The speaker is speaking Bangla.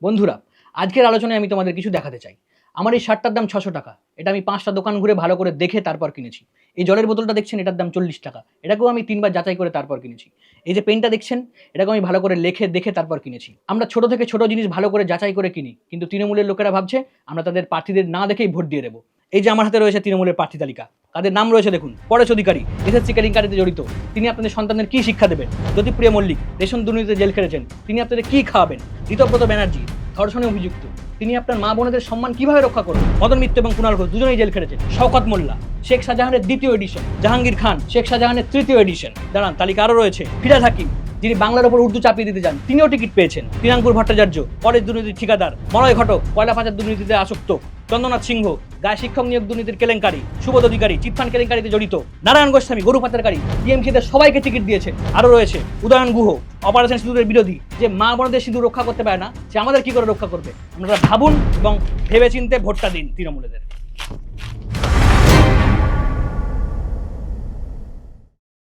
বন্ধুরা, আজকের আলোচনায় আমি তোমাদের কিছু দেখাতে চাই। আমার এই শার্টটার দাম 600 টাকা। এটা আমি 5টা দোকান ঘুরে ভালো করে দেখে তারপর কিনেছি। এই জলের বোতলটা দেখছেন, এটার দাম 40 টাকা। এটাকেও আমি 3 বার যাচাই করে তারপর কিনেছি। এই যে পেনটা দেখছেন, এটাকেও আমি ভালো করে দেখে তারপর কিনেছি। আমরা ছোট থেকে ছোট জিনিস ভালো করে যাচাই করে কিনি, কিন্তু তৃণমূলের লোকেরা ভাবছে আমরা তাদের প্রার্থীদের না দেখেই ভোট দিয়ে দেবো। এই যে আমার হাতে রয়েছে তৃণমূলের প্রার্থী তালিকা, তাদের নাম রয়েছে দেখুন। পরেশ অধিকারী, এসএসসি কেলেঙ্কারিতে জড়িত, তিনি আপনাদের সন্তানের কি শিক্ষা দেবেন? জ্যোতিপ্রিয় মল্লিক, রেশন দুর্নীতিতে জেল খেটেছেন, তিনি আপনাদের কি খাওয়াবেন? ঋতব্রত ব্যানার্জি, ধর্ষণে অভিযুক্ত, তিনি আপনার মা বোনদের সম্মান কিভাবে রক্ষা করবেন? মদন মিত্র এবং কুণাল ঘোষ দুজনেই জেল খেটেছেন। শওকত মোল্লা, শেখ শাহজাহানের 2য় এডিশন, জাহাঙ্গীর খান, শেখ শাহজাহানের 3য় এডিশন। দাঁড়ান, তালিকা আরও রয়েছে। ফিরাজ হাকিম, যিনি বাংলার ওপর উর্দু চাপিয়ে দিতে যান, তিনিও টিকিট পেয়েছেন। তিনাঙ্কুর ভট্টাচার্য, পরেশ দুর্নীতির ঠিকাদার। মলয় ঘটক, কয়লা পাচার দুর্নীতিতে আসক্ত। চন্দ্রনাথ সিংহ, গায়ে শিক্ষক নিয়োগ দুর্নীতির কেলেঙ্কারি। সুবোধ অধিকারী, চিটফান্ড কেলেঙ্কারিতে জড়িত। নারায়ণ গোস্বামী, গরু পাচারকারী, টিএমসিতে সবাইকে টিকিট দিয়েছেন। আরও রয়েছে উদয়ন গুহ, অপারেশন সিঁদুরের বিরোধী, যে মা বোনদের সিঁদুর রক্ষা করতে পারে না, সে আমাদের কি করে রক্ষা করবে? আপনারা ভাবুন এবং ভেবেচিন্তে ভোটটা দিন তৃণমূলেদের।